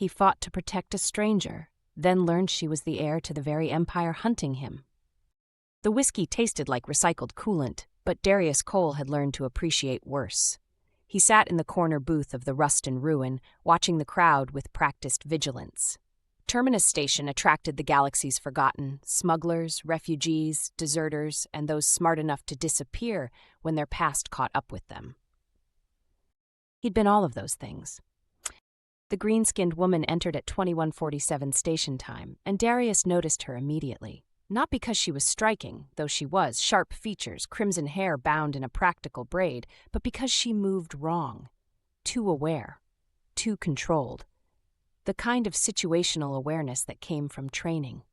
He fought to protect a stranger, then learned she was the heir to the very empire hunting him. The whiskey tasted like recycled coolant, but Darius Cole had learned to appreciate worse. He sat in the corner booth of the Rust and Ruin, watching the crowd with practiced vigilance. Terminus Station attracted the galaxy's forgotten, smugglers, refugees, deserters, and those smart enough to disappear when their past caught up with them. He'd been all of those things. The green-skinned woman entered at 21:47 station time, and Darius noticed her immediately. Not because she was striking, though she was, sharp features, crimson hair bound in a practical braid, but because she moved wrong. Too aware. Too controlled. The kind of situational awareness that came from training.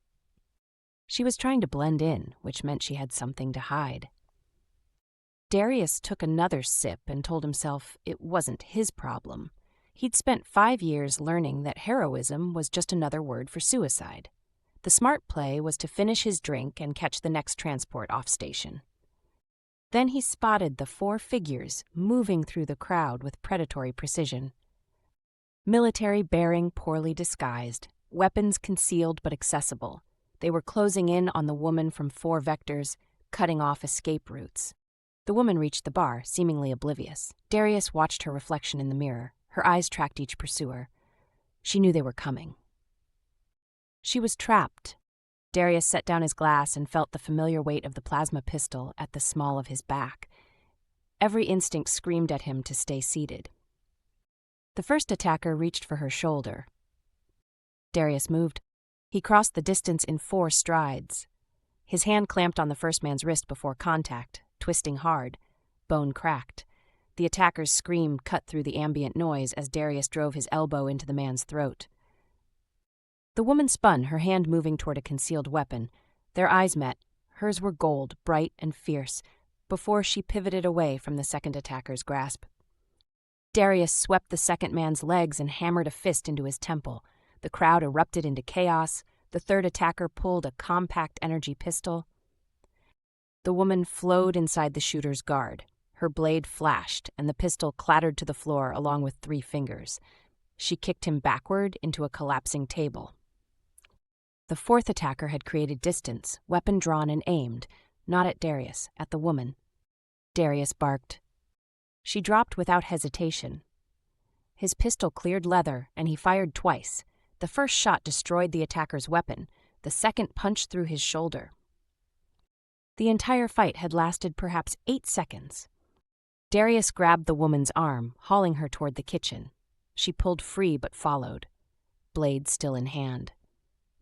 She was trying to blend in, which meant she had something to hide. Darius took another sip and told himself it wasn't his problem. He'd spent 5 years learning that heroism was just another word for suicide. The smart play was to finish his drink and catch the next transport off station. Then he spotted the 4 figures moving through the crowd with predatory precision. Military bearing poorly disguised, weapons concealed but accessible. They were closing in on the woman from 4 vectors, cutting off escape routes. The woman reached the bar, seemingly oblivious. Darius watched her reflection in the mirror. Her eyes tracked each pursuer. She knew they were coming. She was trapped. Darius set down his glass and felt the familiar weight of the plasma pistol at the small of his back. Every instinct screamed at him to stay seated. The first attacker reached for her shoulder. Darius moved. He crossed the distance in 4 strides. His hand clamped on the first man's wrist before contact, twisting hard. Bone cracked. The attacker's scream cut through the ambient noise as Darius drove his elbow into the man's throat. The woman spun, her hand moving toward a concealed weapon. Their eyes met. Hers were gold, bright and fierce, before she pivoted away from the second attacker's grasp. Darius swept the second man's legs and hammered a fist into his temple. The crowd erupted into chaos. The third attacker pulled a compact energy pistol. The woman flowed inside the shooter's guard. Her blade flashed, and the pistol clattered to the floor along with 3 fingers. She kicked him backward into a collapsing table. The fourth attacker had created distance, weapon drawn and aimed, not at Darius, at the woman. Darius barked. She dropped without hesitation. His pistol cleared leather, and he fired twice. The first shot destroyed the attacker's weapon. The second punched through his shoulder. The entire fight had lasted perhaps 8 seconds. Darius grabbed the woman's arm, hauling her toward the kitchen. She pulled free but followed, blade still in hand.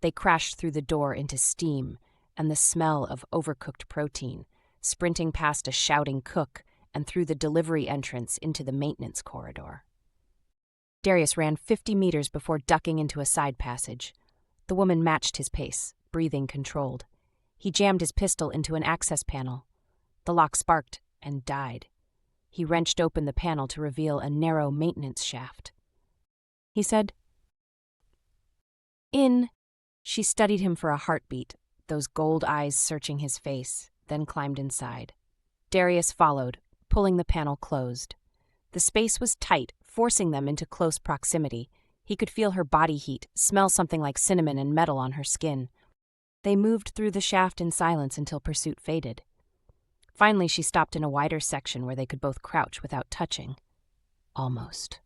They crashed through the door into steam and the smell of overcooked protein, sprinting past a shouting cook and through the delivery entrance into the maintenance corridor. Darius ran 50 meters before ducking into a side passage. The woman matched his pace, breathing controlled. He jammed his pistol into an access panel. The lock sparked and died. He wrenched open the panel to reveal a narrow maintenance shaft. He said, "In." She studied him for a heartbeat, those gold eyes searching his face, then climbed inside. Darius followed, pulling the panel closed. The space was tight, forcing them into close proximity. He could feel her body heat, smell something like cinnamon and metal on her skin. They moved through the shaft in silence until pursuit faded. Finally, she stopped in a wider section where they could both crouch without touching. Almost.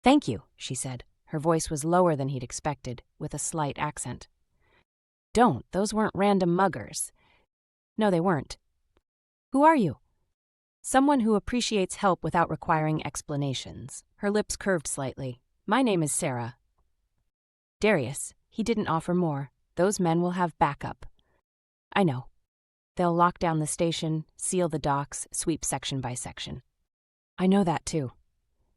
"Thank you," she said. Her voice was lower than he'd expected, with a slight accent. "Don't. Those weren't random muggers." "No, they weren't." "Who are you?" "Someone who appreciates help without requiring explanations." Her lips curved slightly. "My name is Sarah." Darius. He didn't offer more. Those men will have backup. "I know. They'll lock down the station, seal the docks, sweep section by section." "I know that, too."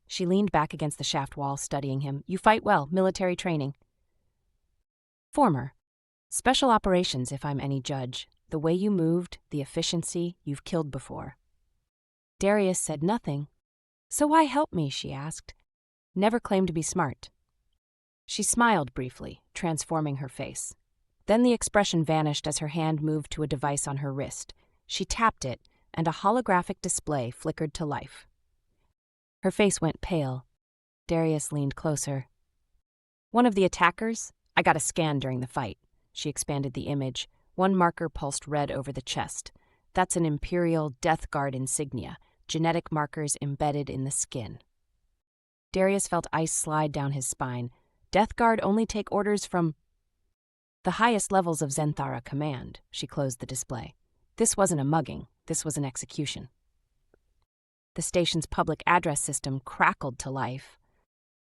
She leaned back against the shaft wall, studying him. "You fight well, military training." "Former. Special operations, if I'm any judge. The way you moved, the efficiency, you've killed before." Darius said nothing. "So why help me?" she asked. "Never claimed to be smart." She smiled briefly, transforming her face. Then the expression vanished as her hand moved to a device on her wrist. She tapped it, and a holographic display flickered to life. Her face went pale. Darius leaned closer. One of the attackers? I got a scan during the fight. She expanded the image. One marker pulsed red over the chest. That's an Imperial Death Guard insignia, genetic markers embedded in the skin. Darius felt ice slide down his spine. Death Guard only take orders from the highest levels of Zenthara command. She closed the display. This wasn't a mugging. This was an execution. The station's public address system crackled to life.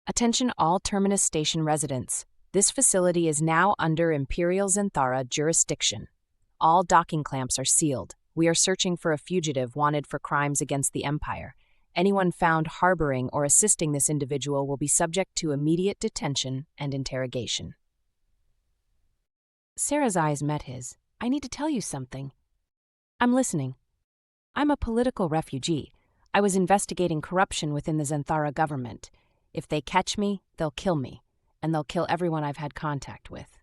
Attention all Terminus Station residents. This facility is now under Imperial Zenthara jurisdiction. All docking clamps are sealed. We are searching for a fugitive wanted for crimes against the Empire. Anyone found harboring or assisting this individual will be subject to immediate detention and interrogation. Sarah's eyes met his. I need to tell you something. I'm listening. I'm a political refugee. I was investigating corruption within the Zenthara government. If they catch me, they'll kill me, and they'll kill everyone I've had contact with.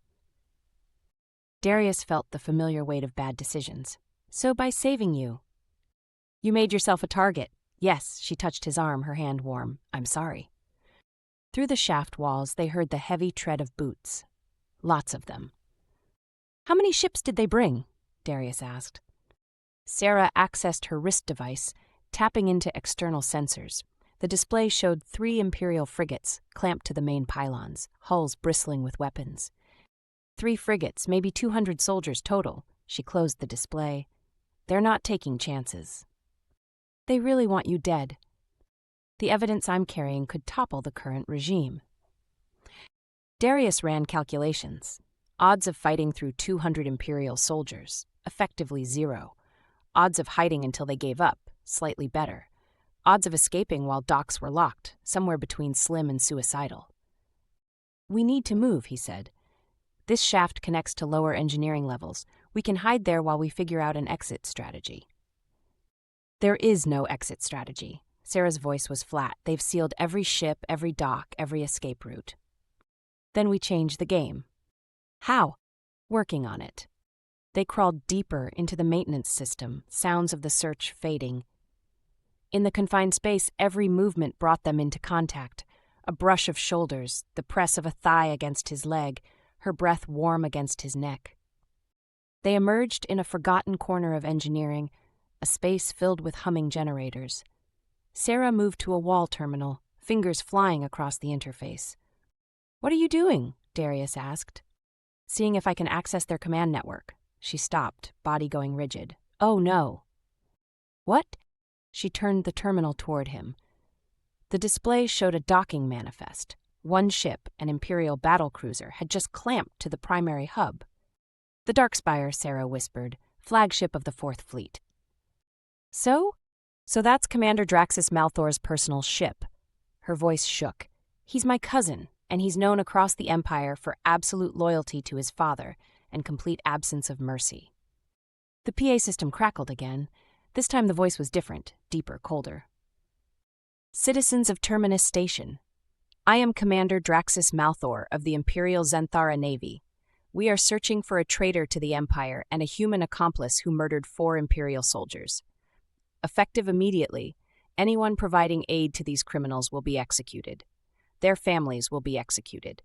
Darius felt the familiar weight of bad decisions. So by saving you, you made yourself a target. Yes, she touched his arm, her hand warm. I'm sorry. Through the shaft walls, they heard the heavy tread of boots. Lots of them. How many ships did they bring? Darius asked. Sarah accessed her wrist device, tapping into external sensors. The display showed 3 Imperial frigates clamped to the main pylons, hulls bristling with weapons. 3 frigates, maybe 200 soldiers total. She closed the display. They're not taking chances. They really want you dead. The evidence I'm carrying could topple the current regime. Darius ran calculations. Odds of fighting through 200 Imperial soldiers, effectively 0. Odds of hiding until they gave up, slightly better. Odds of escaping while docks were locked, somewhere between slim and suicidal. We need to move, he said. This shaft connects to lower engineering levels. We can hide there while we figure out an exit strategy. There is no exit strategy. Sarah's voice was flat. They've sealed every ship, every dock, every escape route. Then we change the game. How? Working on it. They crawled deeper into the maintenance system, sounds of the search fading. In the confined space, every movement brought them into contact. A brush of shoulders, the press of a thigh against his leg, her breath warm against his neck. They emerged in a forgotten corner of engineering, a space filled with humming generators. Sarah moved to a wall terminal, fingers flying across the interface. What are you doing? Darius asked. Seeing if I can access their command network. She stopped, body going rigid. Oh no. What? She turned the terminal toward him. The display showed a docking manifest. One ship, an Imperial battlecruiser, had just clamped to the primary hub. The Darkspire, Sarah whispered, flagship of the 4th Fleet. So that's Commander Draxis Malthor's personal ship. Her voice shook. He's my cousin, and he's known across the Empire for absolute loyalty to his father and complete absence of mercy. The PA system crackled again. This time the voice was different, deeper, colder. Citizens of Terminus Station, I am Commander Draxis Malthor of the Imperial Zenthara Navy. We are searching for a traitor to the Empire and a human accomplice who murdered 4 Imperial soldiers. Effective immediately, anyone providing aid to these criminals will be executed. Their families will be executed.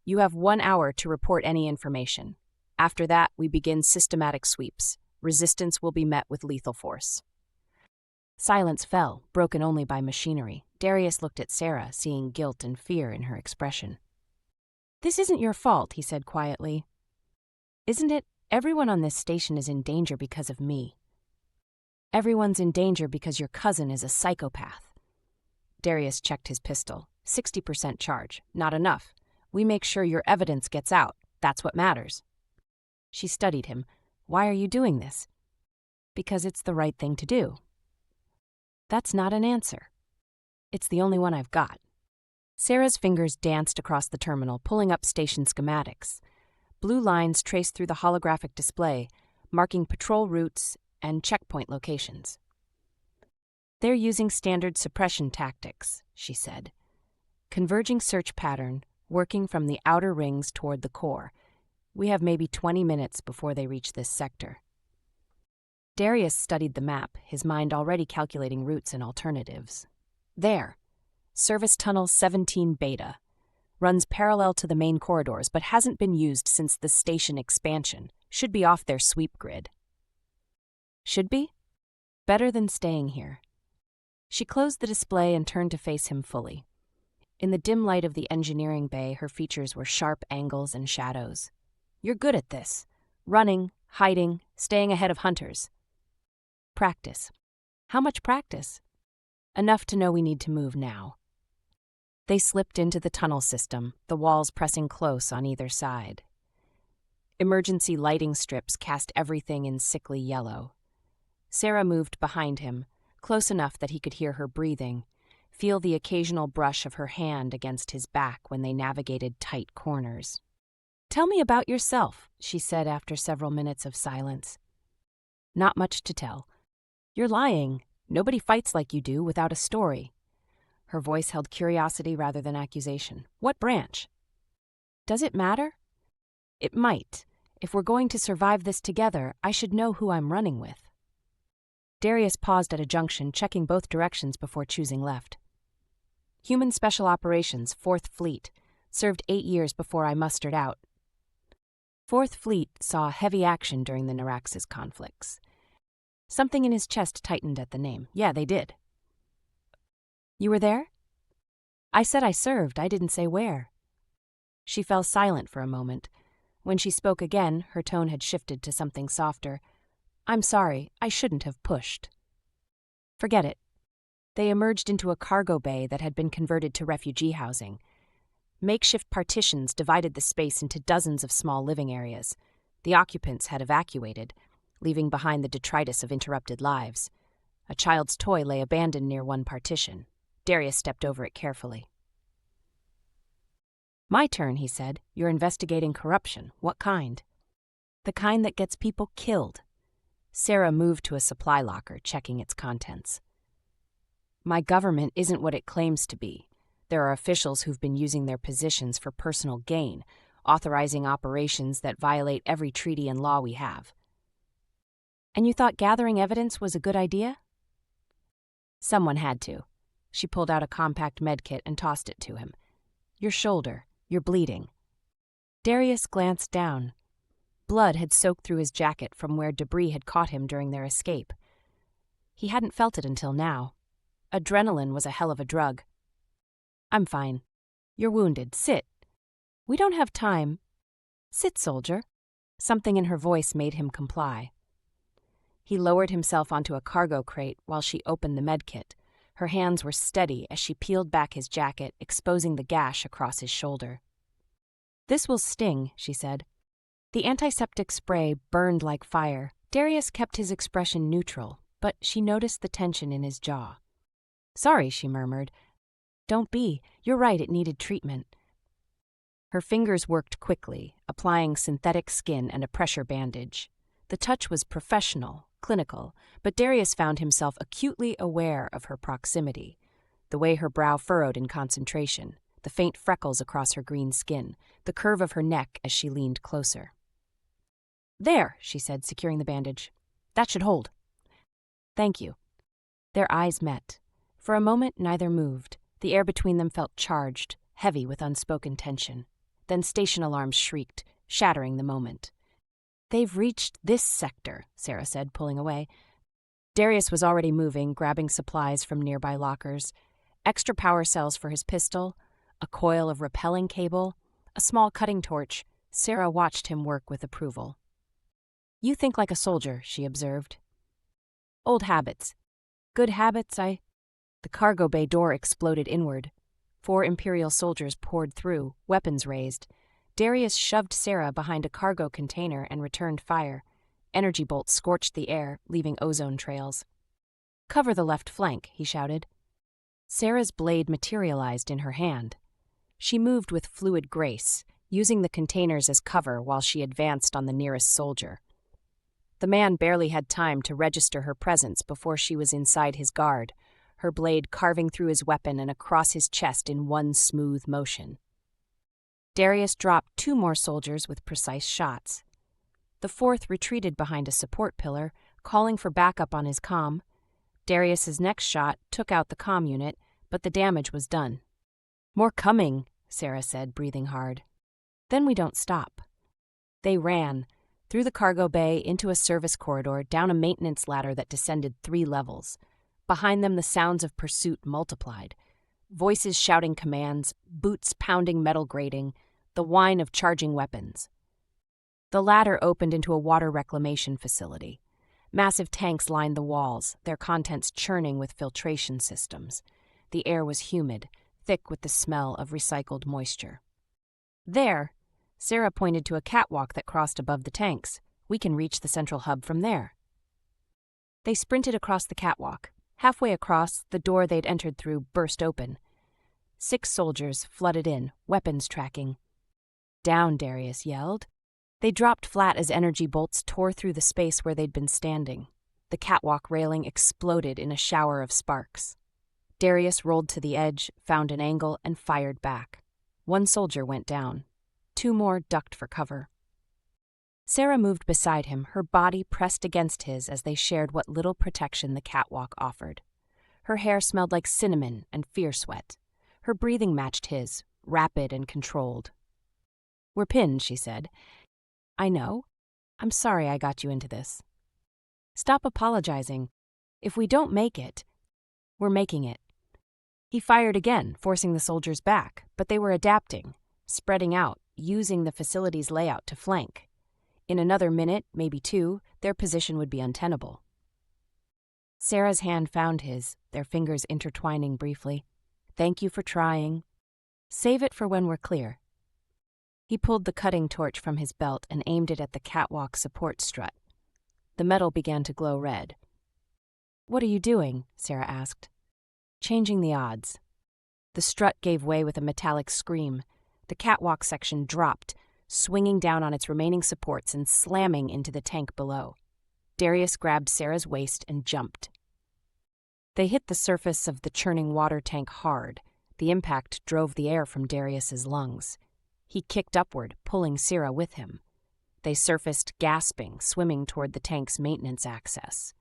You have 1 hour to report any information. After that, we begin systematic sweeps. Resistance will be met with lethal force. Silence fell, broken only by machinery. Darius looked at Sarah, seeing guilt and fear in her expression. This isn't your fault, he said quietly. Isn't it? Everyone on this station is in danger because of me. Everyone's in danger because your cousin is a psychopath. Darius checked his pistol. 60% charge. Not enough. We make sure your evidence gets out. That's what matters. She studied him. Why are you doing this? Because it's the right thing to do. That's not an answer. It's the only one I've got. Sarah's fingers danced across the terminal, pulling up station schematics. Blue lines traced through the holographic display, marking patrol routes and checkpoint locations. They're using standard suppression tactics, she said. Converging search pattern, working from the outer rings toward the core. We have maybe 20 minutes before they reach this sector. Darius studied the map, his mind already calculating routes and alternatives. There. Service Tunnel 17 Beta. Runs parallel to the main corridors but hasn't been used since the station expansion. Should be off their sweep grid. Should be? Better than staying here. She closed the display and turned to face him fully. In the dim light of the engineering bay, her features were sharp angles and shadows. You're good at this. Running, hiding, staying ahead of hunters. Practice. How much practice? Enough to know we need to move now. They slipped into the tunnel system, the walls pressing close on either side. Emergency lighting strips cast everything in sickly yellow. Sarah moved behind him, close enough that he could hear her breathing, feel the occasional brush of her hand against his back when they navigated tight corners. "Tell me about yourself," she said after several minutes of silence. "Not much to tell. You're lying. Nobody fights like you do without a story." Her voice held curiosity rather than accusation. "What branch?" "Does it matter?" "It might. If we're going to survive this together, I should know who I'm running with." Darius paused at a junction, checking both directions before choosing left. "Human Special Operations, 4th Fleet. Served 8 years before I mustered out." 4th Fleet saw heavy action during the Neraxis conflicts. Something in his chest tightened at the name. "Yeah, they did." "You were there?" "I said I served, I didn't say where." She fell silent for a moment. When she spoke again, her tone had shifted to something softer. "I'm sorry, I shouldn't have pushed." "Forget it." They emerged into a cargo bay that had been converted to refugee housing. Makeshift partitions divided the space into dozens of small living areas. The occupants had evacuated, leaving behind the detritus of interrupted lives. A child's toy lay abandoned near one partition. Darius stepped over it carefully. "My turn," he said. "You're investigating corruption. What kind?" "The kind that gets people killed." Sarah moved to a supply locker, checking its contents. "My government isn't what it claims to be. There are officials who've been using their positions for personal gain, authorizing operations that violate every treaty and law we have." "And you thought gathering evidence was a good idea?" "Someone had to." She pulled out a compact medkit and tossed it to him. "Your shoulder. You're bleeding." Darius glanced down. Blood had soaked through his jacket from where debris had caught him during their escape. He hadn't felt it until now. Adrenaline was a hell of a drug. "I'm fine. You're wounded. Sit." "We don't have time." "Sit, soldier." Something in her voice made him comply. He lowered himself onto a cargo crate while she opened the medkit. Her hands were steady as she peeled back his jacket, exposing the gash across his shoulder. "This will sting," she said. The antiseptic spray burned like fire. Darius kept his expression neutral, but she noticed the tension in his jaw. "Sorry," she murmured. "Don't be. You're right, it needed treatment." Her fingers worked quickly, applying synthetic skin and a pressure bandage. The touch was professional, clinical, but Darius found himself acutely aware of her proximity, the way her brow furrowed in concentration, the faint freckles across her green skin, the curve of her neck as she leaned closer. "There," she said, securing the bandage. "That should hold." "Thank you." Their eyes met. For a moment, neither moved. The air between them felt charged, heavy with unspoken tension. Then station alarms shrieked, shattering the moment. "They've reached this sector," Sarah said, pulling away. Darius was already moving, grabbing supplies from nearby lockers. Extra power cells for his pistol, a coil of repelling cable, a small cutting torch. Sarah watched him work with approval. "You think like a soldier," she observed. "Old habits. Good habits, The cargo bay door exploded inward. 4 Imperial soldiers poured through, weapons raised. Darius shoved Sarah behind a cargo container and returned fire. Energy bolts scorched the air, leaving ozone trails. "Cover the left flank," he shouted. Sarah's blade materialized in her hand. She moved with fluid grace, using the containers as cover while she advanced on the nearest soldier. The man barely had time to register her presence before she was inside his guard, her blade carving through his weapon and across his chest in one smooth motion. Darius dropped 2 more soldiers with precise shots. The 4th retreated behind a support pillar, calling for backup on his comm. Darius's next shot took out the comm unit, but the damage was done. "More coming," Sarah said, breathing hard. Then we don't stop. They ran, through the cargo bay into a service corridor, down a maintenance ladder that descended 3 levels. Behind them, the sounds of pursuit multiplied. Voices shouting commands, boots pounding metal grating, the whine of charging weapons. The ladder opened into a water reclamation facility. Massive tanks lined the walls, their contents churning with filtration systems. The air was humid, thick with the smell of recycled moisture. There, Sarah pointed to a catwalk that crossed above the tanks. We can reach the central hub from there. They sprinted across the catwalk. Halfway across, the door they'd entered through burst open. 6 soldiers flooded in, weapons tracking. Down, Darius yelled. They dropped flat as energy bolts tore through the space where they'd been standing. The catwalk railing exploded in a shower of sparks. Darius rolled to the edge, found an angle, and fired back. 1 soldier went down. 2 more ducked for cover. Sarah moved beside him, her body pressed against his as they shared what little protection the catwalk offered. Her hair smelled like cinnamon and fear sweat. Her breathing matched his, rapid and controlled. "We're pinned," she said. "I know. I'm sorry I got you into this." "Stop apologizing. If we don't make it, we're making it." He fired again, forcing the soldiers back, but they were adapting, spreading out, using the facility's layout to flank. In another minute, maybe 2, their position would be untenable. Sarah's hand found his, their fingers intertwining briefly. "Thank you for trying. Save it for when we're clear." He pulled the cutting torch from his belt and aimed it at the catwalk support strut. The metal began to glow red. "What are you doing?" Sarah asked. "Changing the odds." The strut gave way with a metallic scream. The catwalk section dropped, swinging down on its remaining supports and slamming into the tank below. Darius grabbed Sarah's waist and jumped. They hit the surface of the churning water tank hard. The impact drove the air from Darius's lungs. He kicked upward, pulling Sarah with him. They surfaced, gasping, swimming toward the tank's maintenance access.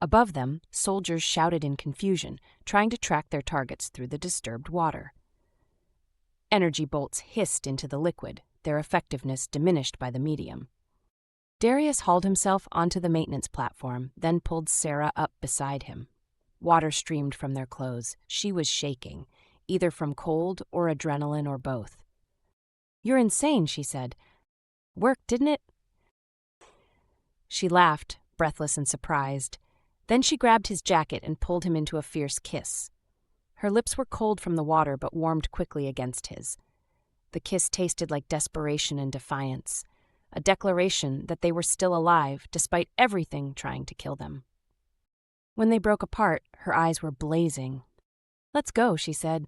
Above them, soldiers shouted in confusion, trying to track their targets through the disturbed water. Energy bolts hissed into the liquid, their effectiveness diminished by the medium. Darius hauled himself onto the maintenance platform, then pulled Sarah up beside him. Water streamed from their clothes. She was shaking, either from cold or adrenaline or both. "You're insane," she said. "Worked, didn't it?" She laughed, breathless and surprised. Then she grabbed his jacket and pulled him into a fierce kiss. Her lips were cold from the water but warmed quickly against his. The kiss tasted like desperation and defiance, a declaration that they were still alive despite everything trying to kill them. When they broke apart, her eyes were blazing. "Let's go," she said.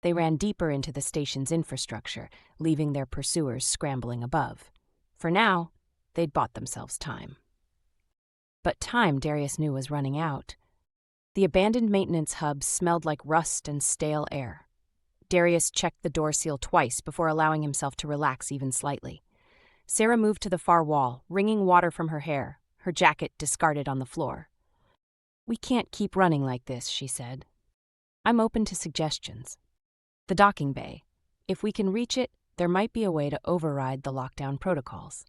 They ran deeper into the station's infrastructure, leaving their pursuers scrambling above. For now, they'd bought themselves time. But time, Darius knew, was running out. The abandoned maintenance hub smelled like rust and stale air. Darius checked the door seal twice before allowing himself to relax even slightly. Sarah moved to the far wall, wringing water from her hair, her jacket discarded on the floor. "We can't keep running like this," she said. "I'm open to suggestions. The docking bay. If we can reach it, there might be a way to override the lockdown protocols."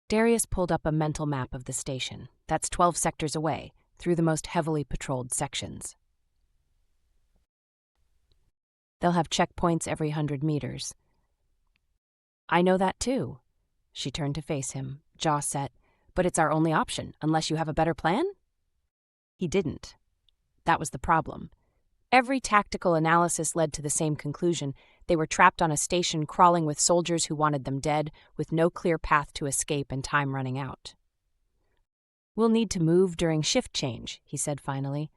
Darius pulled up a mental map of the station. That's 12 sectors away, through the most heavily patrolled sections. They'll have checkpoints every 100 meters. "I know that too." She turned to face him, jaw set. "But it's our only option, unless you have a better plan?" He didn't. That was the problem. Every tactical analysis led to the same conclusion. They were trapped on a station crawling with soldiers who wanted them dead, with no clear path to escape and time running out. "We'll need to move during shift change," he said finally.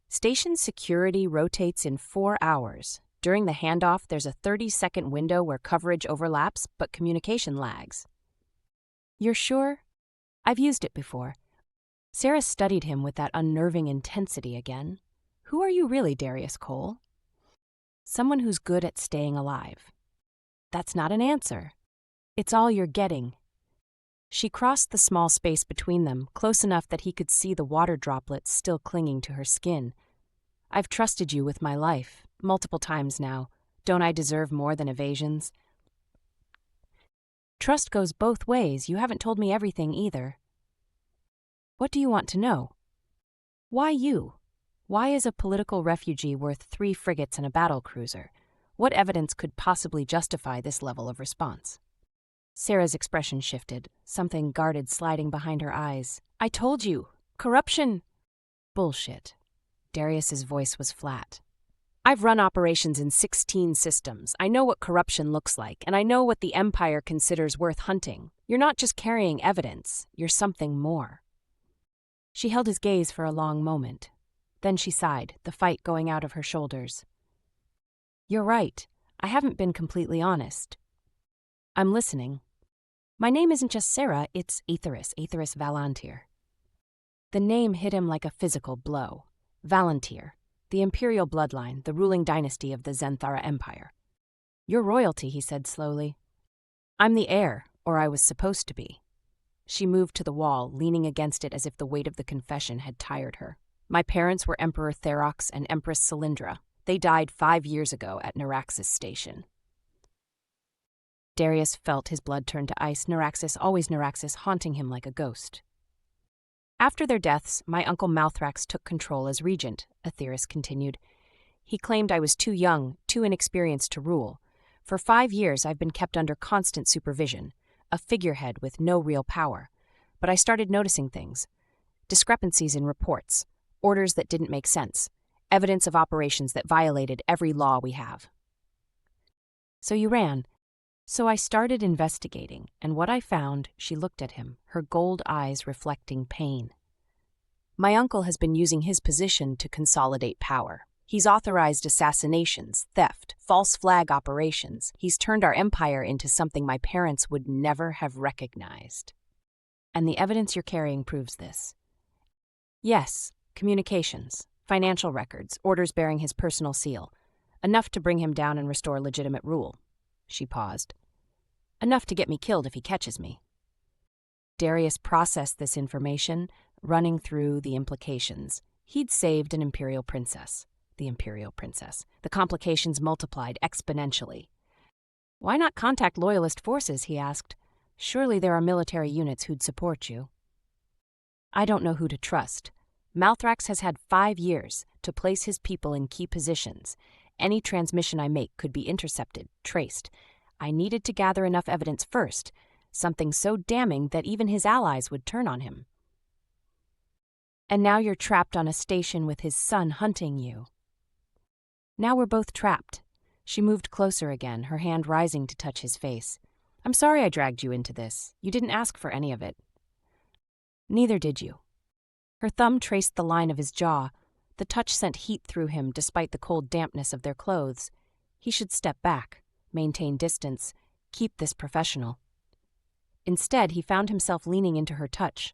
"Station security rotates in 4 hours. During the handoff, there's a 30-second window where coverage overlaps, but communication lags." "You're sure?" "I've used it before." Sarah studied him with that unnerving intensity again. "Who are you really, Darius Cole?" "Someone who's good at staying alive." "That's not an answer. It's all you're getting." She crossed the small space between them, close enough that he could see the water droplets still clinging to her skin. "I've trusted you with my life, multiple times now. Don't I deserve more than evasions? Trust goes both ways. You haven't told me everything either. What do you want to know? Why you? Why is a political refugee worth 3 frigates and a battle cruiser? What evidence could possibly justify this level of response? Sarah's expression shifted, something guarded sliding behind her eyes. I told you! Corruption! Bullshit. Darius's voice was flat. I've run operations in 16 systems. I know what corruption looks like, and I know what the Empire considers worth hunting. You're not just carrying evidence, you're something more. She held his gaze for a long moment. Then she sighed, the fight going out of her shoulders. You're right. I haven't been completely honest. I'm listening. My name isn't just Sarah, it's Aetheris Valantir. The name hit him like a physical blow. Valantir, the imperial bloodline, the ruling dynasty of the Zenthara Empire. You're royalty, he said slowly. I'm the heir, or I was supposed to be. She moved to the wall, leaning against it as if the weight of the confession had tired her. My parents were Emperor Therox and Empress Cylindra. They died 5 years ago at Neraxis station. Darius felt his blood turn to ice, always Neraxis, haunting him like a ghost. After their deaths, my uncle Malthrax took control as regent, Aetheris continued. He claimed I was too young, too inexperienced to rule. For 5 years I've been kept under constant supervision, a figurehead with no real power. But I started noticing things. Discrepancies in reports, orders that didn't make sense, evidence of operations that violated every law we have. So you ran. So I started investigating, and what I found, she looked at him, her gold eyes reflecting pain. My uncle has been using his position to consolidate power. He's authorized assassinations, theft, false flag operations. He's turned our empire into something my parents would never have recognized. And the evidence you're carrying proves this. Yes, communications, financial records, orders bearing his personal seal. Enough to bring him down and restore legitimate rule. She paused. Enough to get me killed if he catches me. Darius processed this information, running through the implications. He'd saved an imperial princess. The imperial princess. The complications multiplied exponentially. Why not contact loyalist forces, he asked. Surely there are military units who'd support you. I don't know who to trust. Malthrax has had 5 years to place his people in key positions. Any transmission I make could be intercepted, traced. I needed to gather enough evidence first, something so damning that even his allies would turn on him. And now you're trapped on a station with his son hunting you. Now we're both trapped. She moved closer again, her hand rising to touch his face. I'm sorry I dragged you into this. You didn't ask for any of it. Neither did you. Her thumb traced the line of his jaw. The touch sent heat through him despite the cold dampness of their clothes. He should step back, maintain distance, keep this professional. Instead, he found himself leaning into her touch.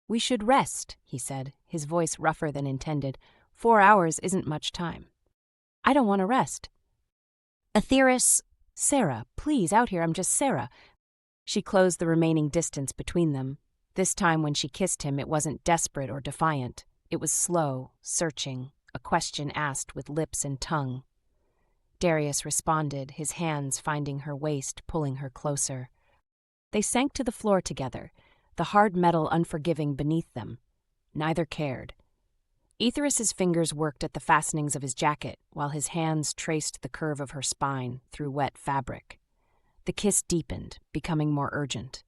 We should rest, he said, his voice rougher than intended. 4 hours isn't much time. I don't want to rest. Aetheris, Sarah, please, out here, I'm just Sarah. She closed the remaining distance between them. This time when she kissed him, it wasn't desperate or defiant. It was slow, searching, a question asked with lips and tongue. Darius responded, his hands finding her waist, pulling her closer. They sank to the floor together, the hard metal unforgiving beneath them. Neither cared. Aetheris's fingers worked at the fastenings of his jacket, while his hands traced the curve of her spine through wet fabric. The kiss deepened, becoming more urgent.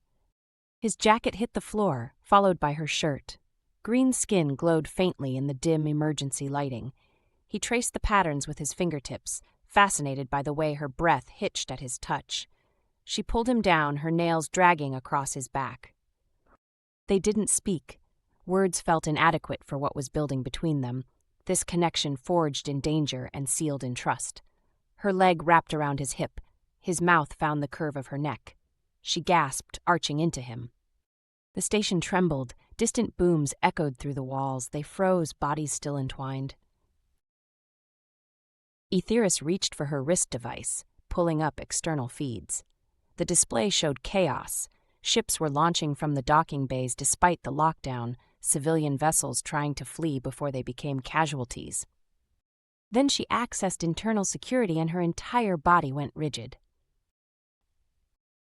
His jacket hit the floor, followed by her shirt. Green skin glowed faintly in the dim emergency lighting. He traced the patterns with his fingertips, fascinated by the way her breath hitched at his touch. She pulled him down, her nails dragging across his back. They didn't speak. Words felt inadequate for what was building between them, this connection forged in danger and sealed in trust. Her leg wrapped around his hip. His mouth found the curve of her neck. She gasped, arching into him. The station trembled. Distant booms echoed through the walls. They froze, bodies still entwined. Aetheris reached for her wrist device, pulling up external feeds. The display showed chaos. Ships were launching from the docking bays despite the lockdown, civilian vessels trying to flee before they became casualties. Then she accessed internal security and her entire body went rigid.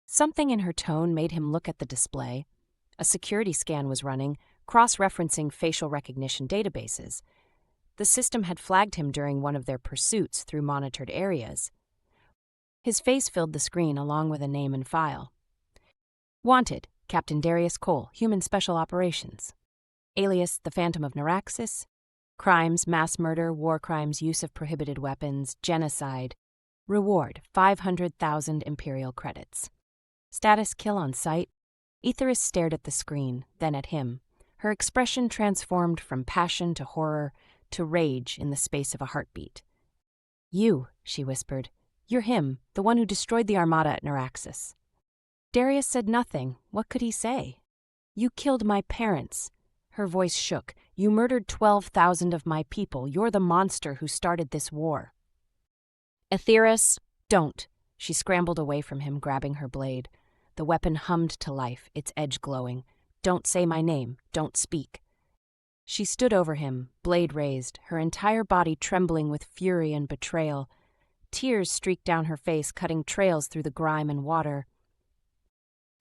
Something in her tone made him look at the display. A security scan was running, cross-referencing facial recognition databases. The system had flagged him during one of their pursuits through monitored areas. His face filled the screen along with a name and file. Wanted, Captain Darius Cole, Human Special Operations. Alias, the Phantom of Neraxis. Crimes, mass murder, war crimes, use of prohibited weapons, genocide. Reward, 500,000 Imperial credits. Status kill on sight. Aetheris stared at the screen, then at him. Her expression transformed from passion to horror to rage in the space of a heartbeat. You, she whispered. You're him, the one who destroyed the armada at Neraxis. Darius said nothing. What could he say? You killed my parents. Her voice shook. You murdered 12,000 of my people. You're the monster who started this war. Aetheris, don't. She scrambled away from him, grabbing her blade. The weapon hummed to life, its edge glowing. Don't say my name. Don't speak. She stood over him, blade raised, her entire body trembling with fury and betrayal. Tears streaked down her face, cutting trails through the grime and water.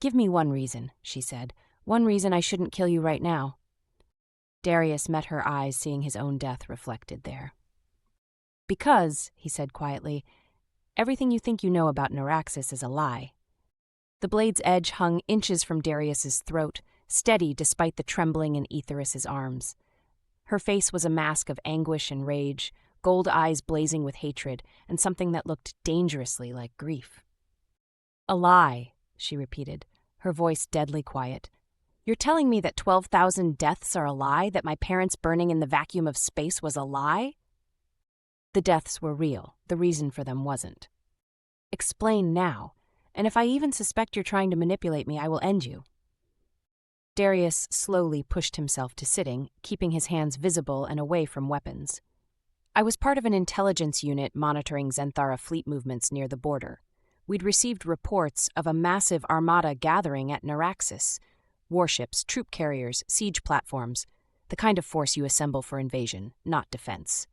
Give me one reason, she said. One reason I shouldn't kill you right now. Darius met her eyes, seeing his own death reflected there. Because, he said quietly, everything you think you know about Neraxis is a lie. The blade's edge hung inches from Darius's throat, steady despite the trembling in Aetheris's arms. Her face was a mask of anguish and rage, gold eyes blazing with hatred, and something that looked dangerously like grief. A lie, she repeated, her voice deadly quiet. You're telling me that 12,000 deaths are a lie, that my parents burning in the vacuum of space was a lie? The deaths were real, the reason for them wasn't. Explain now, and if I even suspect you're trying to manipulate me, I will end you. Darius slowly pushed himself to sitting, keeping his hands visible and away from weapons. I was part of an intelligence unit monitoring Zenthara fleet movements near the border. We'd received reports of a massive armada gathering at Neraxis. Warships, troop carriers, siege platforms, the kind of force you assemble for invasion, not defense.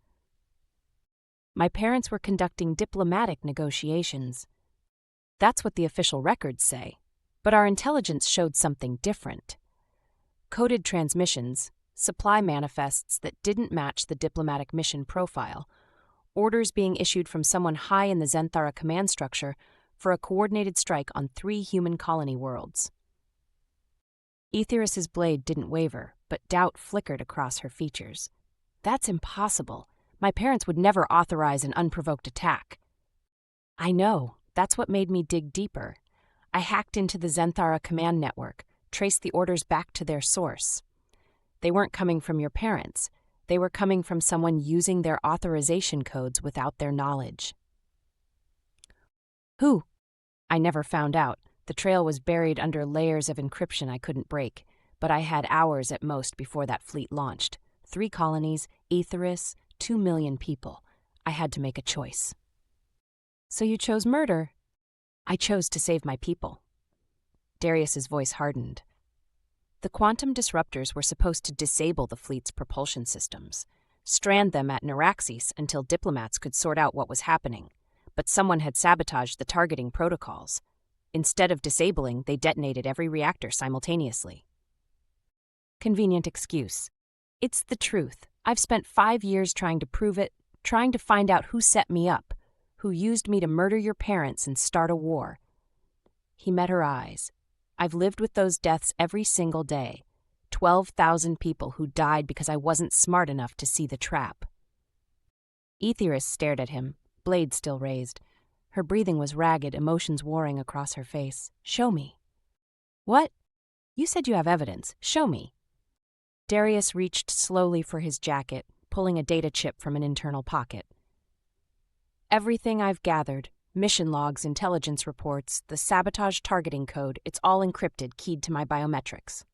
My parents were conducting diplomatic negotiations. That's what the official records say, but our intelligence showed something different. Coded transmissions, supply manifests that didn't match the diplomatic mission profile, orders being issued from someone high in the Zenthara command structure for a coordinated strike on 3 human colony worlds. Aetheris's blade didn't waver, but doubt flickered across her features. That's impossible. My parents would never authorize an unprovoked attack. I know. That's what made me dig deeper. I hacked into the Zenthara command network, traced the orders back to their source. They weren't coming from your parents. They were coming from someone using their authorization codes without their knowledge. Who? I never found out. The trail was buried under layers of encryption I couldn't break, but I had hours at most before that fleet launched. 3 colonies, Aetheris, 2 million people. I had to make a choice. So you chose murder? I chose to save my people. Darius's voice hardened. The quantum disruptors were supposed to disable the fleet's propulsion systems, strand them at Neraxis until diplomats could sort out what was happening, but someone had sabotaged the targeting protocols. Instead of disabling, they detonated every reactor simultaneously. Convenient excuse. It's the truth. I've spent 5 years trying to prove it, trying to find out who set me up, who used me to murder your parents and start a war. He met her eyes. I've lived with those deaths every single day. 12,000 people who died because I wasn't smart enough to see the trap. Aetheris stared at him, blade still raised. Her breathing was ragged, emotions warring across her face. Show me. What? You said you have evidence. Show me. Darius reached slowly for his jacket, pulling a data chip from an internal pocket. Everything I've gathered, mission logs, intelligence reports, the sabotage targeting code, it's all encrypted, keyed to my biometrics.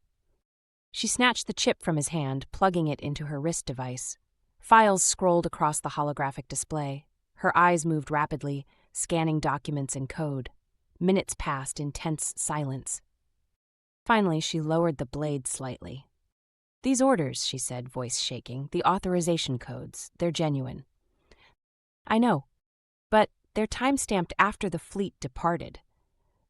She snatched the chip from his hand, plugging it into her wrist device. Files scrolled across the holographic display. Her eyes moved rapidly, scanning documents and code. Minutes passed in tense silence. Finally, she lowered the blade slightly. These orders, she said, voice shaking, the authorization codes, they're genuine. I know. But they're time-stamped after the fleet departed.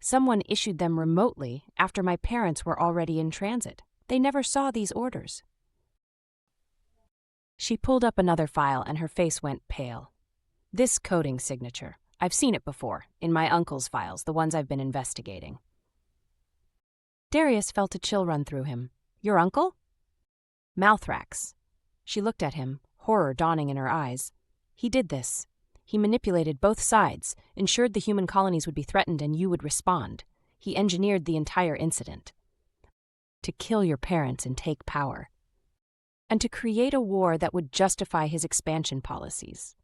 Someone issued them remotely after my parents were already in transit. They never saw these orders. She pulled up another file and her face went pale. This coding signature. I've seen it before, in my uncle's files, the ones I've been investigating. Darius felt a chill run through him. Your uncle? Malthrax. She looked at him, horror dawning in her eyes. He did this. He manipulated both sides, ensured the human colonies would be threatened and you would respond. He engineered the entire incident. To kill your parents and take power. And to create a war that would justify his expansion policies.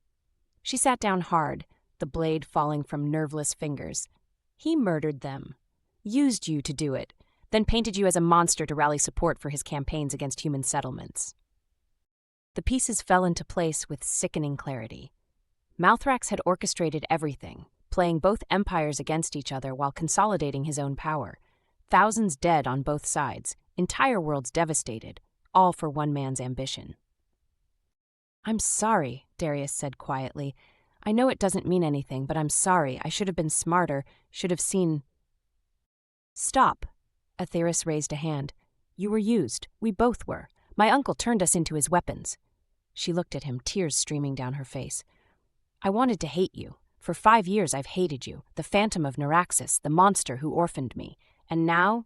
She sat down hard, the blade falling from nerveless fingers. He murdered them, used you to do it, then painted you as a monster to rally support for his campaigns against human settlements. The pieces fell into place with sickening clarity. Malthrax had orchestrated everything, playing both empires against each other while consolidating his own power. Thousands dead on both sides, entire worlds devastated, all for one man's ambition. I'm sorry, Darius said quietly. I know it doesn't mean anything, but I'm sorry. I should have been smarter, should have seen... Stop. Aetheris raised a hand. You were used. We both were. My uncle turned us into his weapons. She looked at him, tears streaming down her face. I wanted to hate you. For 5 years I've hated you, the phantom of Neraxis, the monster who orphaned me. And now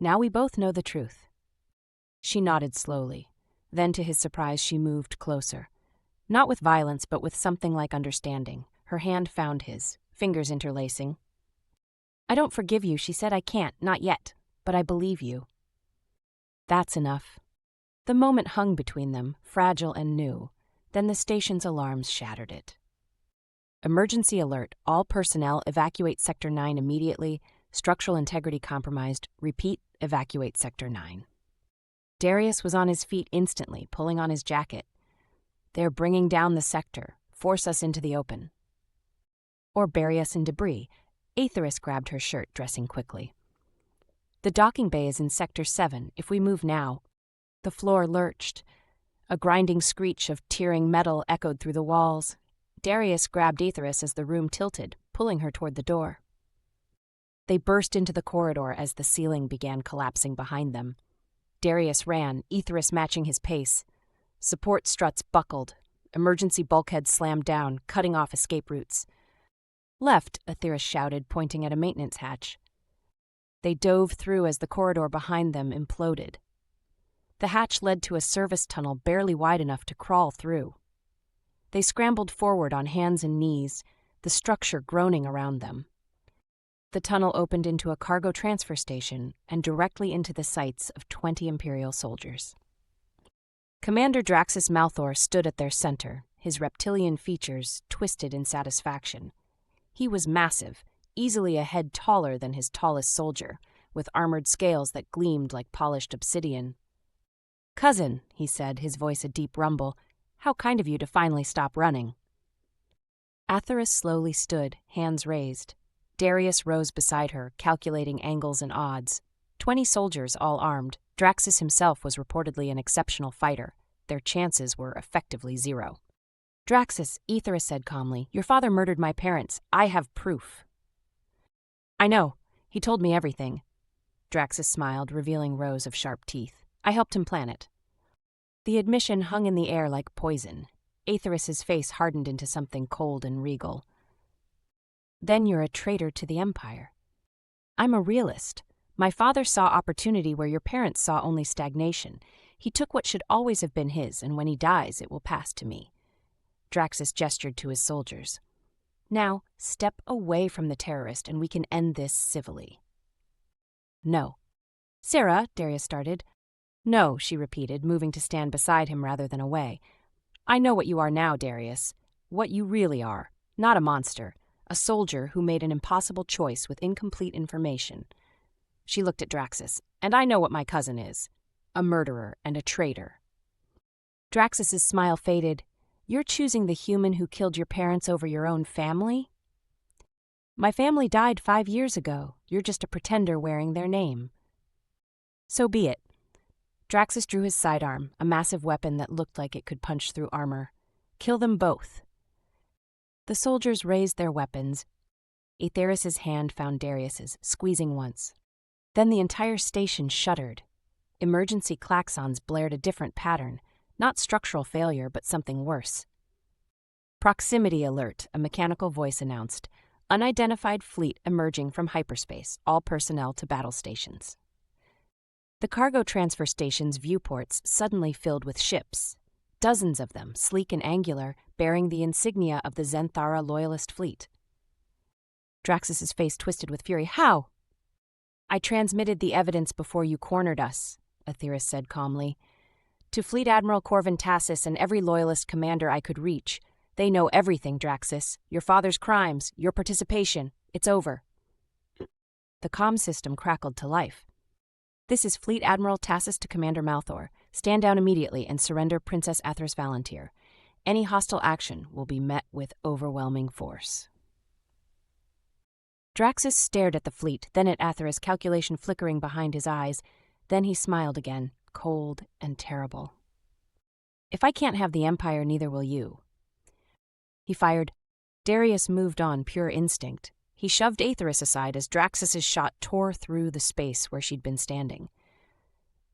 we both know the truth. She nodded slowly. Then, to his surprise, she moved closer. Not with violence, but with something like understanding. Her hand found his, fingers interlacing. I don't forgive you, she said. I can't, not yet, but I believe you. That's enough. The moment hung between them, fragile and new. Then the station's alarms shattered it. Emergency alert. All personnel evacuate Sector 9 immediately. Structural integrity compromised. Repeat, evacuate Sector 9. Darius was on his feet instantly, pulling on his jacket. They're bringing down the sector. Force us into the open. Or bury us in debris. Aetheris grabbed her shirt, dressing quickly. The docking bay is in Sector 7. If we move now... The floor lurched. A grinding screech of tearing metal echoed through the walls. Darius grabbed Aetheris as the room tilted, pulling her toward the door. They burst into the corridor as the ceiling began collapsing behind them. Darius ran, Aetheris matching his pace. Support struts buckled. Emergency bulkheads slammed down, cutting off escape routes. Left, Aetheris shouted, pointing at a maintenance hatch. They dove through as the corridor behind them imploded. The hatch led to a service tunnel barely wide enough to crawl through. They scrambled forward on hands and knees, the structure groaning around them. The tunnel opened into a cargo transfer station and directly into the sights of 20 Imperial soldiers. Commander Draxus Malthor stood at their center, his reptilian features twisted in satisfaction. He was massive, easily a head taller than his tallest soldier, with armored scales that gleamed like polished obsidian. Cousin, he said, his voice a deep rumble, how kind of you to finally stop running. Aetheris slowly stood, hands raised. Darius rose beside her, calculating angles and odds. 20 soldiers, all armed. Draxus himself was reportedly an exceptional fighter. Their chances were effectively zero. Draxus, Aetheris said calmly, your father murdered my parents. I have proof. I know. He told me everything. Draxus smiled, revealing rows of sharp teeth. I helped him plan it. The admission hung in the air like poison. Aetheris's face hardened into something cold and regal. Then you're a traitor to the Empire. I'm a realist. My father saw opportunity where your parents saw only stagnation. He took what should always have been his, and when he dies, it will pass to me. Draxus gestured to his soldiers. Now, step away from the terrorist, and we can end this civilly. No. Sarah, Darius started. No, she repeated, moving to stand beside him rather than away. I know what you are now, Darius. What you really are. Not a monster. A soldier who made an impossible choice with incomplete information. She looked at Draxus. And I know what my cousin is. A murderer and a traitor. Draxus's smile faded. You're choosing the human who killed your parents over your own family? My family died 5 years ago. You're just a pretender wearing their name. So be it. Draxus drew his sidearm, a massive weapon that looked like it could punch through armor. Kill them both. The soldiers raised their weapons. Aetheris' hand found Darius's, squeezing once. Then the entire station shuddered. Emergency klaxons blared a different pattern, not structural failure, but something worse. Proximity alert, a mechanical voice announced. Unidentified fleet emerging from hyperspace, all personnel to battle stations. The cargo transfer station's viewports suddenly filled with ships. Dozens of them, sleek and angular, bearing the insignia of the Zenthara loyalist fleet. Draxus's face twisted with fury. How? I transmitted the evidence before you cornered us, Aetheris said calmly. To Fleet Admiral Corvin Tassis and every loyalist commander I could reach. They know everything, Draxus. Your father's crimes, your participation. It's over. The comm system crackled to life. This is Fleet Admiral Tassis to Commander Malthor. Stand down immediately and surrender Princess Aetheris Valantyr. Any hostile action will be met with overwhelming force. Draxus stared at the fleet, then at Aetheris, calculation flickering behind his eyes. Then he smiled again, cold and terrible. If I can't have the Empire, neither will you. He fired. Darius moved on, pure instinct. He shoved Aetheris aside as Draxus's shot tore through the space where she'd been standing.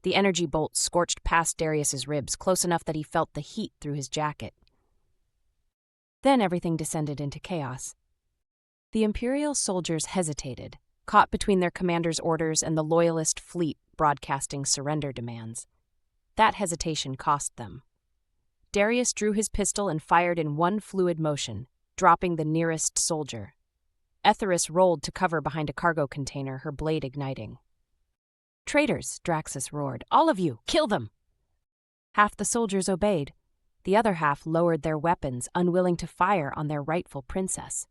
The energy bolt scorched past Darius's ribs, close enough that he felt the heat through his jacket. Then everything descended into chaos. The Imperial soldiers hesitated, caught between their commander's orders and the loyalist fleet broadcasting surrender demands. That hesitation cost them. Darius drew his pistol and fired in one fluid motion, dropping the nearest soldier. Aetheris rolled to cover behind a cargo container, her blade igniting. Traitors, Draxus roared. All of you, kill them! Half the soldiers obeyed. The other half lowered their weapons, unwilling to fire on their rightful princess.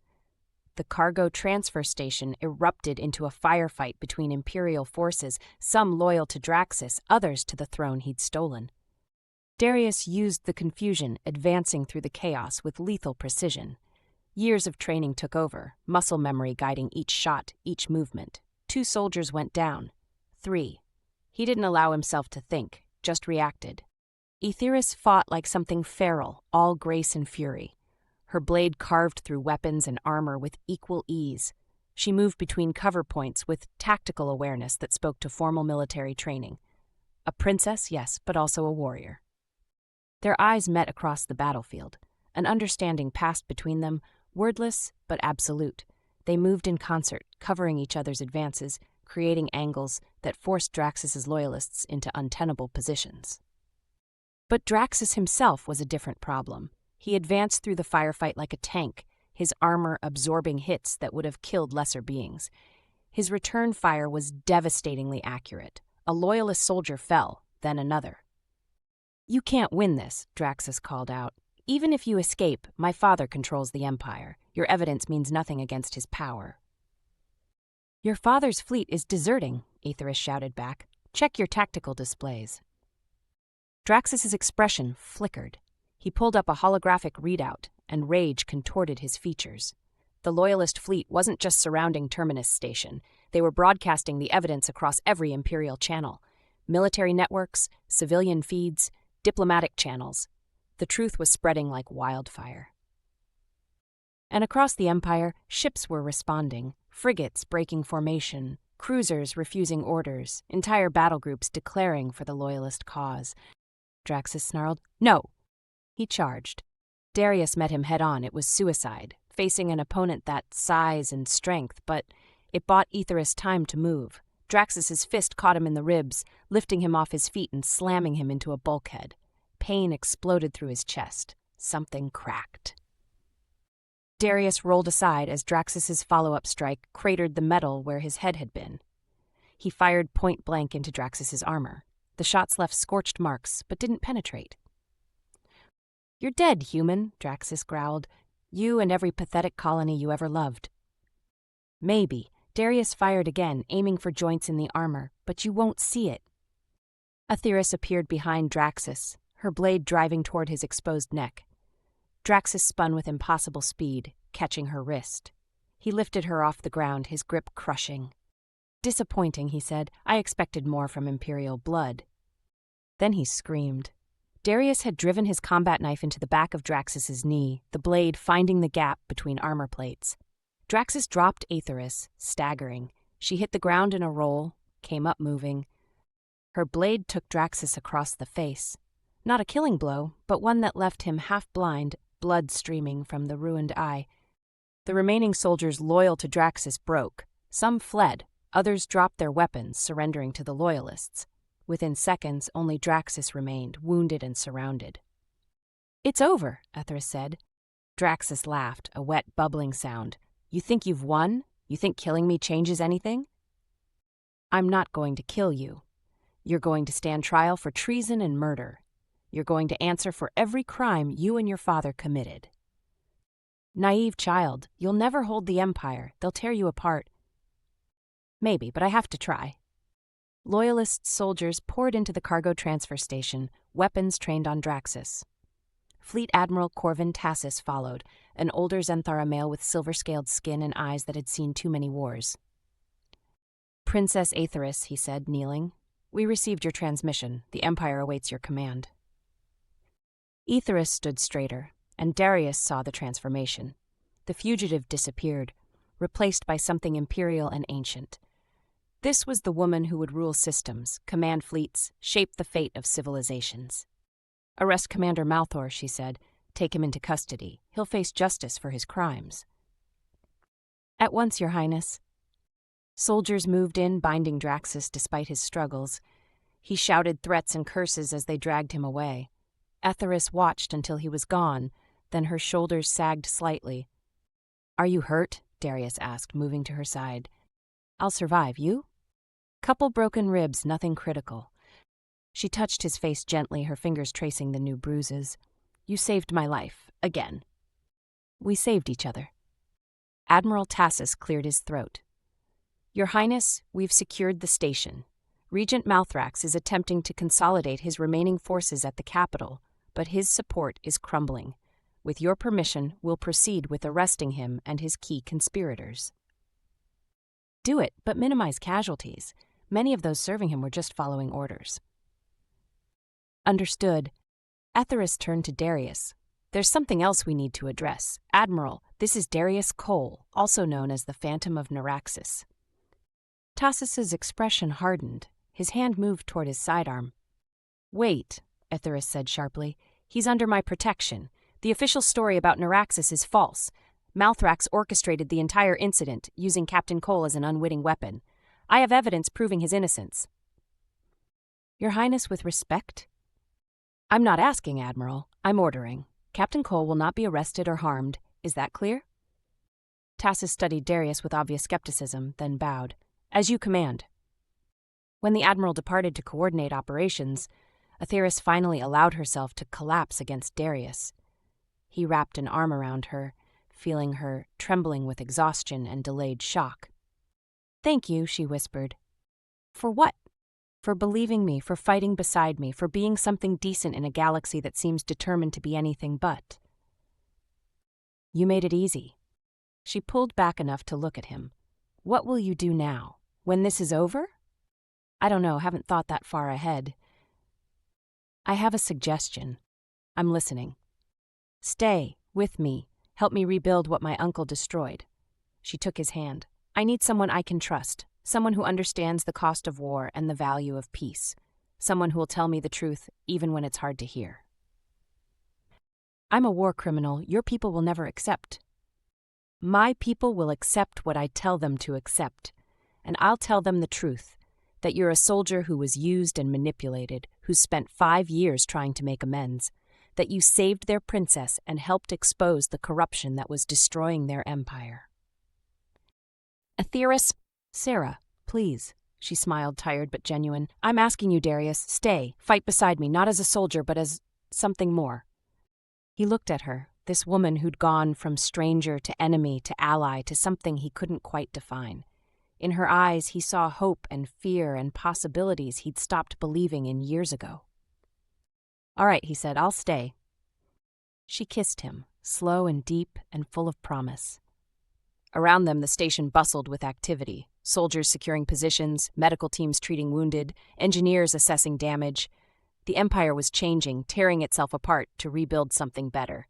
The cargo transfer station erupted into a firefight between Imperial forces, some loyal to Draxus, others to the throne he'd stolen. Darius used the confusion, advancing through the chaos with lethal precision. Years of training took over, muscle memory guiding each shot, each movement. 2 soldiers went down. 3. He didn't allow himself to think, just reacted. Aetheris fought like something feral, all grace and fury. Her blade carved through weapons and armor with equal ease. She moved between cover points with tactical awareness that spoke to formal military training. A princess, yes, but also a warrior. Their eyes met across the battlefield. An understanding passed between them, wordless but absolute. They moved in concert, covering each other's advances, creating angles that forced Draxus's loyalists into untenable positions. But Draxus himself was a different problem. He advanced through the firefight like a tank, his armor absorbing hits that would have killed lesser beings. His return fire was devastatingly accurate. A loyalist soldier fell, then another. You can't win this, Draxus called out. Even if you escape, my father controls the Empire. Your evidence means nothing against his power. Your father's fleet is deserting, Aetheris shouted back. Check your tactical displays. Draxus's expression flickered. He pulled up a holographic readout, and rage contorted his features. The Loyalist fleet wasn't just surrounding Terminus Station. They were broadcasting the evidence across every Imperial channel. Military networks, civilian feeds, diplomatic channels. The truth was spreading like wildfire. And across the Empire, ships were responding, frigates breaking formation, cruisers refusing orders, entire battle groups declaring for the Loyalist cause. Draxus snarled, "No!" He charged. Darius met him head-on. It was suicide, facing an opponent that size and strength, but it bought Aetheris time to move. Draxus's fist caught him in the ribs, lifting him off his feet and slamming him into a bulkhead. Pain exploded through his chest. Something cracked. Darius rolled aside as Draxus's follow-up strike cratered the metal where his head had been. He fired point-blank into Draxus's armor. The shots left scorched marks, but didn't penetrate. "You're dead, human," Draxus growled. "You and every pathetic colony you ever loved." "Maybe." Darius fired again, aiming for joints in the armor, "but you won't see it." Aetheris appeared behind Draxus, her blade driving toward his exposed neck. Draxus spun with impossible speed, catching her wrist. He lifted her off the ground, his grip crushing. "Disappointing," he said. "I expected more from Imperial blood." Then he screamed. Darius had driven his combat knife into the back of Neraxis' knee, the blade finding the gap between armor plates. Neraxis dropped Aetheris, staggering. She hit the ground in a roll, came up moving. Her blade took Neraxis across the face. Not a killing blow, but one that left him half-blind, blood streaming from the ruined eye. The remaining soldiers loyal to Neraxis broke. Some fled, others dropped their weapons, surrendering to the loyalists. Within seconds, only Neraxis remained, wounded and surrounded. "It's over," Aetheris said. Neraxis laughed, a wet, bubbling sound. "You think you've won? You think killing me changes anything?" "I'm not going to kill you. You're going to stand trial for treason and murder. You're going to answer for every crime you and your father committed." "Naive child, you'll never hold the Empire. They'll tear you apart." "Maybe, but I have to try." Loyalist soldiers poured into the cargo transfer station, weapons trained on Neraxis. Fleet Admiral Corvin Tassis followed, an older Zenthara male with silver-scaled skin and eyes that had seen too many wars. "Princess Aetheris," he said, kneeling. "We received your transmission. The Empire awaits your command." Aetheris stood straighter, and Darius saw the transformation. The fugitive disappeared, replaced by something imperial and ancient. This was the woman who would rule systems, command fleets, shape the fate of civilizations. "Arrest Commander Malthor," she said. "Take him into custody. He'll face justice for his crimes." "At once, Your Highness." Soldiers moved in, binding Neraxis despite his struggles. He shouted threats and curses as they dragged him away. Aetheris watched until he was gone, then her shoulders sagged slightly. "Are you hurt?" Darius asked, moving to her side. "I'll survive. You?" "Couple broken ribs, nothing critical." She touched his face gently, her fingers tracing the new bruises. "You saved my life, again." "We saved each other." Admiral Tassis cleared his throat. "Your Highness, we've secured the station. Regent Malthrax is attempting to consolidate his remaining forces at the capital, but his support is crumbling. With your permission, we'll proceed with arresting him and his key conspirators." "Do it, but minimize casualties. Many of those serving him were just following orders." "Understood." Aetheris turned to Darius. "There's something else we need to address. Admiral, this is Darius Cole, also known as the Phantom of Neraxis." Tassis's expression hardened. His hand moved toward his sidearm. "Wait," Aetheris said sharply. "He's under my protection. The official story about Neraxis is false. Malthrax orchestrated the entire incident, using Captain Cole as an unwitting weapon. I have evidence proving his innocence." "Your Highness, with respect?" "I'm not asking, Admiral. I'm ordering. Captain Cole will not be arrested or harmed. Is that clear?" Tassis studied Darius with obvious skepticism, then bowed. "As you command." When the Admiral departed to coordinate operations, Aetheris finally allowed herself to collapse against Darius. He wrapped an arm around her, feeling her trembling with exhaustion and delayed shock. "Thank you," she whispered. "For what?" "For believing me, for fighting beside me, for being something decent in a galaxy that seems determined to be anything but." "You made it easy." She pulled back enough to look at him. "What will you do now? When this is over?" "I don't know, haven't thought that far ahead." "I have a suggestion. I'm listening." "Stay, with me. Help me rebuild what my uncle destroyed." She took his hand. "I need someone I can trust, someone who understands the cost of war and the value of peace, someone who will tell me the truth even when it's hard to hear." "I'm a war criminal your people will never accept." "My people will accept what I tell them to accept, and I'll tell them the truth, that you're a soldier who was used and manipulated, who spent 5 years trying to make amends, that you saved their princess and helped expose the corruption that was destroying their empire." "Aetheris, Sarah, please." She smiled, tired but genuine. "I'm asking you, Darius, stay, fight beside me, not as a soldier, but as something more." He looked at her, this woman who'd gone from stranger to enemy to ally to something he couldn't quite define. In her eyes, he saw hope and fear and possibilities he'd stopped believing in years ago. "All right," he said, "I'll stay." She kissed him, slow and deep and full of promise. Around them, the station bustled with activity. Soldiers securing positions, medical teams treating wounded, engineers assessing damage. The Empire was changing, tearing itself apart to rebuild something better.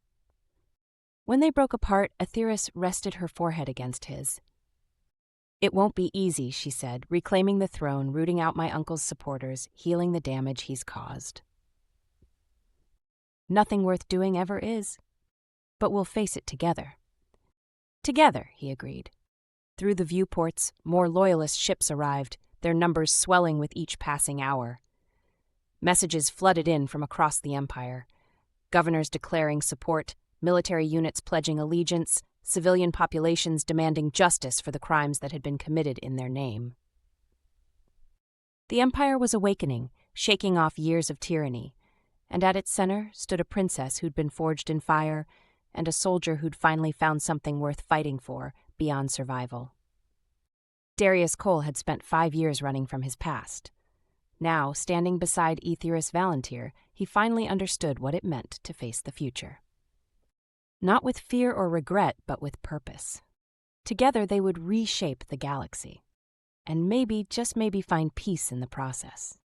When they broke apart, Aetheris rested her forehead against his. "It won't be easy," she said, "reclaiming the throne, rooting out my uncle's supporters, healing the damage he's caused. Nothing worth doing ever is. But we'll face it together." "Together," he agreed. Through the viewports, more loyalist ships arrived, their numbers swelling with each passing hour. Messages flooded in from across the Empire. Governors declaring support, military units pledging allegiance, civilian populations demanding justice for the crimes that had been committed in their name. The Empire was awakening, shaking off years of tyranny, and at its center stood a princess who'd been forged in fire and a soldier who'd finally found something worth fighting for beyond survival. Darius Cole had spent 5 years running from his past. Now, standing beside Aetheris Valantyr, he finally understood what it meant to face the future. Not with fear or regret, but with purpose. Together they would reshape the galaxy, and maybe, just maybe, find peace in the process.